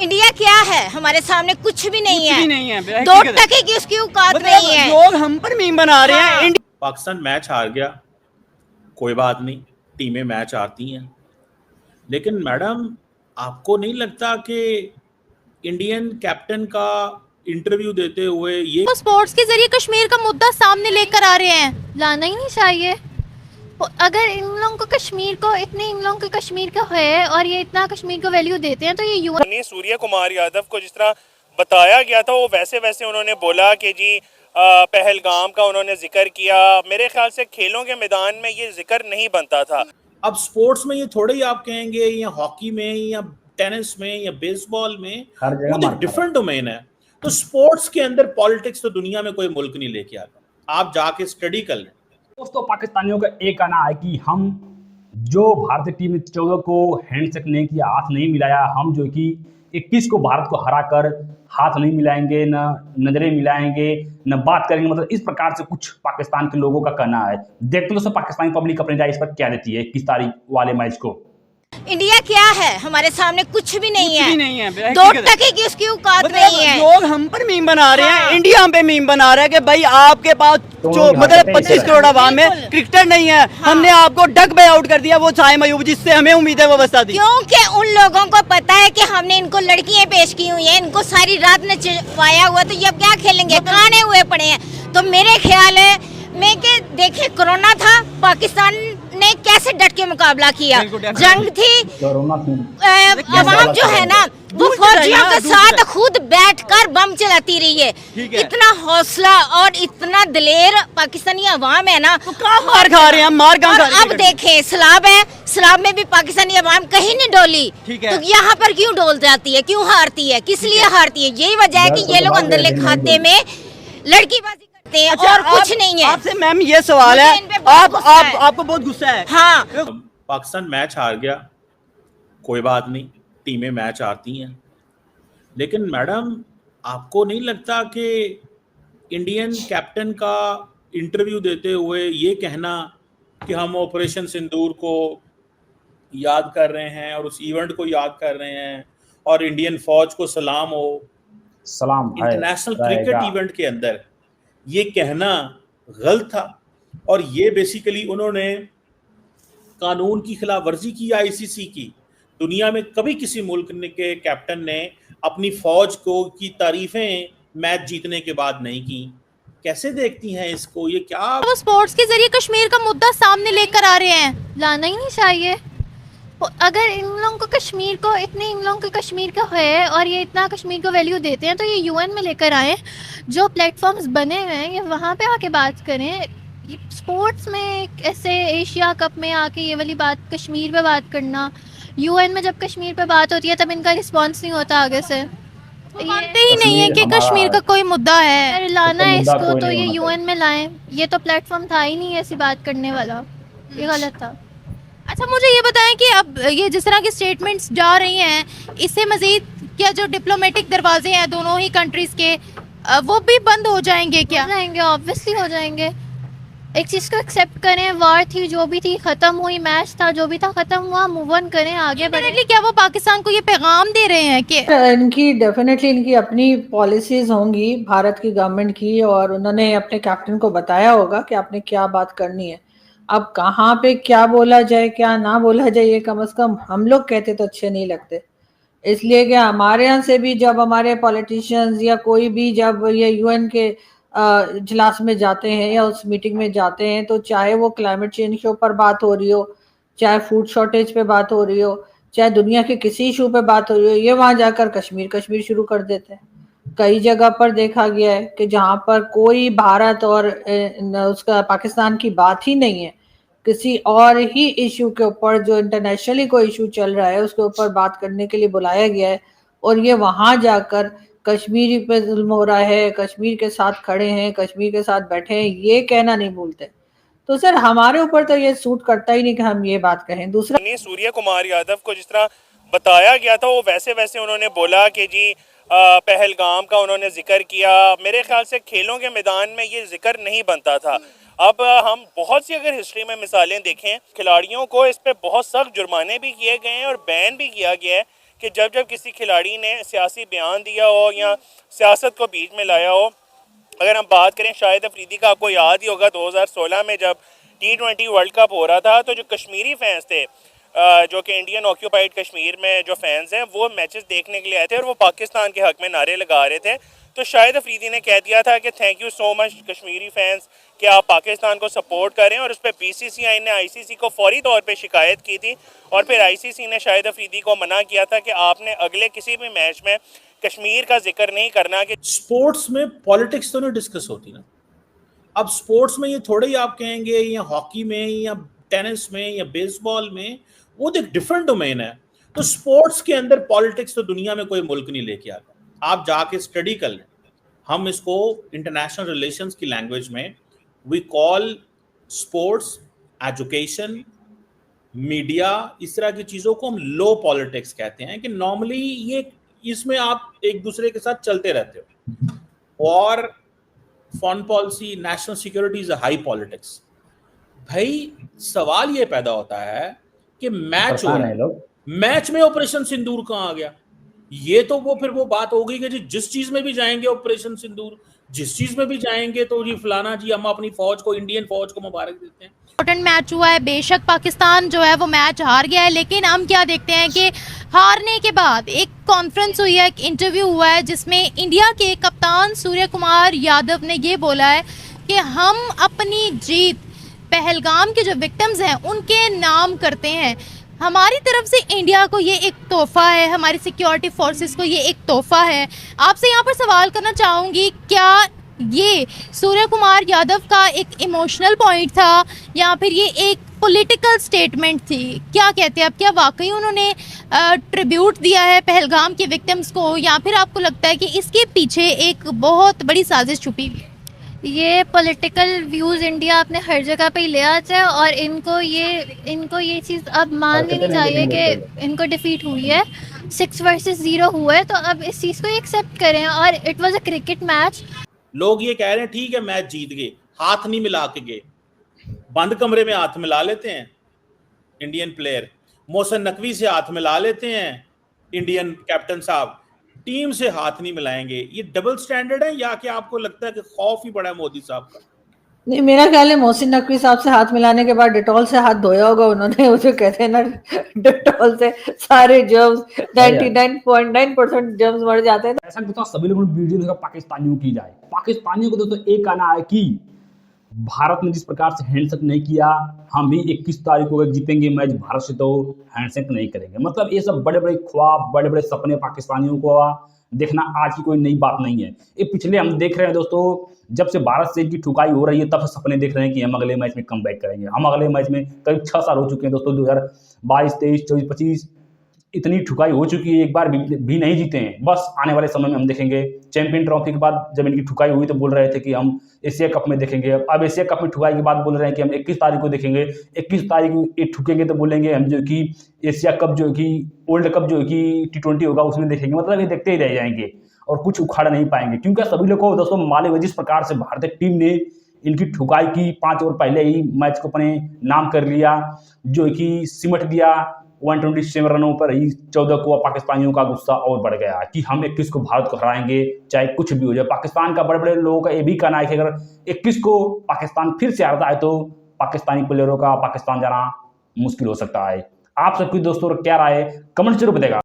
India क्या है हमारे सामने? कुछ भी नहीं है, नहीं है। दो टके की उसकी औकात नहीं है। लोग हम पर मीम बना रहे हैं। पाकिस्तान मैच हार गया, कोई बात नहीं, टीमें मैच हारती हैं, लेकिन मैडम आपको नहीं लगता कि इंडियन कैप्टन का इंटरव्यू देते हुए ये स्पोर्ट्स के जरिए कश्मीर का मुद्दा सामने लेकर आ रहे हैं? लाना ही नहीं चाहिए। अगर इन लोगों को कश्मीर को इतनी इन लोगों को कश्मीर का है और ये इतना कश्मीर को वैल्यू देते हैं तो ये यूएन सूर्य कुमार यादव को जिस तरह बताया गया था वो वैसे वैसे उन्होंने बोला कि जी पहलगाम का उन्होंने जिक्र किया। मेरे ख्याल से खेलों के मैदान में ये जिक्र नहीं बनता था। अब स्पोर्ट्स में ये थोड़े ही आप कहेंगे या हॉकी में या टेनिस में या बेसबॉल में, वो तो डिफरेंट डोमेन है। तो स्पोर्ट्स के अंदर पॉलिटिक्स तो दुनिया में कोई मुल्क नहीं लेके आता, आप जाके स्टडी कर लें। दोस्तों, पाकिस्तानियों का एक कहना है कि हम जो भारतीय टीम 14 को हैंडशेक नहीं किया, हाथ नहीं मिलाया, हम जो कि 21 को भारत को हरा कर हाथ नहीं मिलाएंगे, न नजरें मिलाएंगे, न बात करेंगे। मतलब इस प्रकार से कुछ पाकिस्तान के लोगों का कहना है। देखते हैं दोस्तों पाकिस्तानी पब्लिक अपनी राय इस पर क्या देती है 21 तारीख वाले मैच को। इंडिया क्या है हमारे सामने? कुछ भी नहीं है, दो टके की उसकी औकात नहीं है। लोग हम पर मीम बना रहे हैं, इंडिया पे मीम बना रहे हैं कि भाई आपके पास जो मतलब 25 करोड़ आवाम में क्रिकेटर नहीं है, हमने आपको डक पे आउट कर दिया। वो साइम अयूब जिससे हमें उम्मीद है वो बता दी, क्योंकि उन लोगों को पता है कि हमने इनको लड़कियां पेश की हुई हैं, इनको सारी रात नचवाया हुआ, तो ये अब क्या खेलेंगे? काने हुए पड़े हैं। तो मेरे ख्याल है मैं कि देखिए कोरोना था, पाकिस्तान ने कैसे डट के मुकाबला किया। जंग थी, अवाम जो है ना वो फौजियों के साथ खुद बैठकर बम चलाती रही है। इतना हौसला और इतना दिलेर पाकिस्तानी अवाम है ना। तो मार खा रहे हैं, मार खा रहे हैं। अब देखें सलाब है, सलाब में भी पाकिस्तानी अवाम कहीं नहीं डोली, तो यहाँ पर क्यों डोल जाती है, क्यों हारती है, किस लिए हारती है? यही वजह है कि ये लोग अंदरले खाते में लड़कीबाजी और कुछ नहीं है। आपसे मैम ये सवाल है, आपको बहुत गुस्सा है? हाँ, पाकिस्तान मैच हार गया, कोई बात नहीं, टीमें मैच हारती हैं, लेकिन मैडम आपको नहीं लगता कि इंडियन कैप्टन का इंटरव्यू देते हुए ये कहना कि हम ऑपरेशन सिंदूर को याद कर रहे हैं और उस इवेंट को याद कर रहे हैं और इंडियन फौज को सलाम हो, सलाम इंटरनेशनल क्रिकेट इवेंट के अंदर ये कहना गलत था। और ये बेसिकली उन्होंने कानून की खिलाफ वर्जी की, आईसीसी की। दुनिया में कभी किसी मुल्क के कैप्टन ने अपनी फौज को की तारीफें मैच जीतने के बाद नहीं की। कैसे देखती हैं इसको? ये क्या वो स्पोर्ट्स के जरिए कश्मीर का मुद्दा सामने लेकर आ रहे हैं? लाना ही नहीं चाहिए। अगर इन लोगों को कश्मीर को इतनी इन लोगों को कश्मीर का है और ये इतना कश्मीर को वैल्यू देते हैं तो ये यूएन में लेकर आए, जो प्लेटफॉर्म्स बने हुए हैं ये वहाँ पे आके बात करें। स्पोर्ट्स में ऐसे एशिया कप में आके ये वाली बात कश्मीर पे बात करना, यूएन में जब कश्मीर पे बात होती है तब इनका रिस्पॉन्स नहीं होता आगे से। मानते ही नहीं है कि कश्मीर का कोई मुद्दा है। लाना है इसको तो ये यूएन में लाएं। ये तो प्लेटफॉर्म था ही नहीं ऐसी बात करने वाला, ये गलत था। अच्छा मुझे ये बताएं कि अब ये जिस तरह की स्टेटमेंट्स जा रही हैं, इससे मजीद क्या जो डिप्लोमेटिक दरवाजे हैं दोनों ही कंट्रीज के वो भी बंद हो जाएंगे? क्या हो जाएंगे? ऑब्वियसली हो जाएंगे। एक चीज़ को एक्सेप्ट करें, वार थी जो भी थी ख़त्म हुई, मैच था जो भी था ख़त्म हुआ, मूव ऑन करें, आगे बढ़े। क्या वो पाकिस्तान को ये पैगाम दे रहे हैं कि इनकी डेफिनेटली इनकी अपनी पॉलिसीज होंगी भारत की गवर्नमेंट की, और उन्होंने अपने कैप्टन को बताया होगा कि आपने क्या बात करनी है। अब कहाँ पे क्या बोला जाए क्या ना बोला जाए, ये कम से कम हम लोग कहते तो अच्छे नहीं लगते। इसलिए कि हमारे यहाँ से भी जब हमारे पॉलिटिशियंस या कोई भी जब ये यूएन के इजलास में जाते हैं या उस मीटिंग में जाते हैं, तो चाहे वो क्लाइमेट चेंज के ऊपर बात हो रही हो, चाहे फूड शॉर्टेज पे बात हो रही हो, चाहे दुनिया के किसी इशू पे बात हो रही हो, ये वहाँ जाकर कश्मीर शुरू कर देते हैं। कई जगह पर देखा गया है कि जहाँ पर कोई भारत और उसका पाकिस्तान की बात ही नहीं है, किसी और ही इशू के ऊपर जो इंटरनेशनली कोई इशू चल रहा है उसके ऊपर बात करने के लिए बुलाया गया है, और ये वहाँ जाकर कश्मीरी पे जुल्म हो रहा है, कश्मीर के साथ खड़े हैं, कश्मीर के साथ बैठे हैं, ये कहना नहीं भूलते। तो सर हमारे ऊपर तो ये सूट करता ही नहीं कि हम ये बात कहें। दूसरा, सूर्य कुमार यादव को जिस तरह बताया गया था वो वैसे वैसे उन्होंने बोला कि जी पहलगाम का उन्होंने जिक्र किया। मेरे ख्याल से खेलों के मैदान में ये जिक्र नहीं बनता था। अब हम बहुत सी अगर हिस्ट्री में मिसालें देखें, खिलाड़ियों को इस पे बहुत सख्त जुर्माने भी किए गए हैं और बैन भी किया गया है कि जब जब किसी खिलाड़ी ने सियासी बयान दिया हो या सियासत को बीच में लाया हो, अगर हम बात करें शाहिद अफरीदी का, आपको याद ही होगा 2016 में जब T20 वर्ल्ड कप हो रहा था तो जो कश्मीरी फैंस थे, जो कि इंडियन ऑक्यूपाइड कश्मीर में जो फैंस हैं, वो मैचेस देखने के लिए आए थे और वो पाकिस्तान के हक में नारे लगा रहे थे। तो शाहिद अफरीदी ने कह दिया था कि thank you so much Kashmiri fans कि आप पाकिस्तान को सपोर्ट करें, और उस पर BCCI ने ICC को फौरी तौर पे शिकायत की थी और फिर ICC ने शाहिद अफरीदी को मना किया था कि आपने अगले किसी भी मैच में कश्मीर का जिक्र नहीं करना। कि स्पोर्ट्स में पॉलिटिक्स तो नहीं डिस्कस होती ना। अब स्पोर्ट्स में ये थोड़े ही आप कहेंगे या हॉकी में या टेनिस में या बेसबॉल में, वो तो एक डिफरेंट डोमेन है। तो स्पोर्ट्स के अंदर पॉलिटिक्स तो दुनिया में कोई मुल्क नहीं लेके आता। आप जाके स्टडी कर लें। हम इसको इंटरनेशनल रिलेशंस की लैंग्वेज में we call sports, education, media, इस तरह की चीज़ों को हम लो पॉलिटिक्स कहते हैं कि नॉर्मली ये इसमें आप एक दूसरे के साथ चलते रहते हो। और foreign policy, national security is a high politics. भाई सवाल ये पैदा होता है कि मैच हो रहा है, मैच में ऑपरेशन सिंदूर कहाँ आ गया? ये तो वो फिर वो बात हो गई कि जी जिस चीज में भी जाएंगे ऑपरेशन सिंदूर, जिस चीज में भी जाएंगे तो जी फलाना जी हम अपनी फौज को, इंडियन फौज को मुबारक देते हैं। इम्पोर्टेंट मैच हुआ है, बेशक पाकिस्तान जो है वो मैच हार गया है, लेकिन हम क्या देखते हैं कि हारने के बाद एक कॉन्फ्रेंस हुई है, एक इंटरव्यू हुआ है जिसमें इंडिया के कप्तान सूर्य कुमार यादव ने ये बोला है कि हम अपनी जीत पहलगाम के जो विक्टिम्स हैं उनके नाम करते हैं। हमारी तरफ से इंडिया को ये एक तोहफा है, हमारी सिक्योरिटी फोर्सेस को ये एक तोहफा है। आपसे यहाँ पर सवाल करना चाहूँगी, क्या ये सूर्य कुमार यादव का एक इमोशनल पॉइंट था या फिर ये एक पॉलिटिकल स्टेटमेंट थी? क्या कहते हैं आप, क्या वाकई उन्होंने ट्रिब्यूट दिया है पहलगाम के विक्टिम्स को, या फिर आपको लगता है कि इसके पीछे एक बहुत बड़ी साजिश छुपी हुई है? ये पॉलिटिकल व्यूज़ इंडिया अपने हर जगह पे ही ले आता है और इनको ये चीज़ अब मान लेनी चाहिए कि इनको डिफीट हुई है, 6 वर्सेस 0 हुआ है, तो अब इस चीज़ को एक्सेप्ट करें। और it was a cricket match. लोग ये कह रहे हैं ठीक है मैच जीत गए, हाथ नहीं मिला के गए, बंद कमरे में हाथ मिला लेते हैं इंडियन प्लेयर, मोहसिन नकवी से हाथ मिला लेते हैं इंडियन कैप्टन साहब, टीम से हाथ नहीं मिलाएंगे। ये डबल स्टैंडर्ड है या कि आपको लगता है कि खौफ ही बड़ा है मोदी साहब का? नहीं, मेरा ख्याल है मोहसिन नकवी साहब से हाथ मिलाने के बाद डिटॉल से हाथ धोया होगा उन्होंने। उसे कहते हैं ना, डिटॉल से सारे जर्म्स 99.9% जर्म्स मर जाते हैं। ऐसा दोस्तों सभी लोगों ने वीडियो देखा पाकिस्तानियों की जाए। पाकिस्तानियों को दोस्तों एक कहना है कि भारत ने जिस प्रकार से हैंडशेक नहीं किया, हम भी 21 तारीख को अगर जीतेंगे मैच भारत से तो हैंडशेक नहीं करेंगे। मतलब ये सब बड़े बड़े ख्वाब, बड़े बड़े सपने पाकिस्तानियों को देखना आज की कोई नई बात नहीं है। ये पिछले हम देख रहे हैं दोस्तों, जब से भारत से इनकी ठुकाई हो रही है तब से सपने देख रहे हैं कि हम अगले मैच में कमबैक करेंगे। हम अगले मैच में करीब 6 साल हो चुके हैं दोस्तों, 2022, 23, 24, 25 इतनी ठुकाई हो चुकी है, एक बार भी नहीं जीते हैं। बस आने वाले समय में हम देखेंगे। चैंपियन ट्रॉफी के बाद जब इनकी ठुकाई हुई तो बोल रहे थे कि हम एशिया कप में देखेंगे। अब एशिया कप में ठुकाई के बाद बोल रहे हैं कि हम 21 तारीख को देखेंगे। 21 तारीख को ठुकेंगे तो बोलेंगे हम जो कि एशिया कप जो कि वर्ल्ड कप जो कि T20 होगा उसमें देखेंगे। मतलब ये देखते ही रह जाएंगे और कुछ उखाड़ नहीं पाएंगे, क्योंकि सभी लोग को दोस्तों मालूम है जिस प्रकार से भारतीय टीम ने इनकी ठुकाई की। 5 ओवर पहले ही मैच को अपने नाम कर लिया, जो कि सिमट दिया 127 रनों पर ही 14 को। पाकिस्तानियों का गुस्सा और बढ़ गया कि हम 21 को भारत को हराएंगे चाहे कुछ भी हो जाए। पाकिस्तान का बड़े बड़े लोगों का ये भी कहना है कि अगर 21 को पाकिस्तान फिर से हारता है तो पाकिस्तानी प्लेयरों का पाकिस्तान जाना मुश्किल हो सकता है। आप सबकी दोस्तों क्या राय है कमेंट जरूर बताएगा।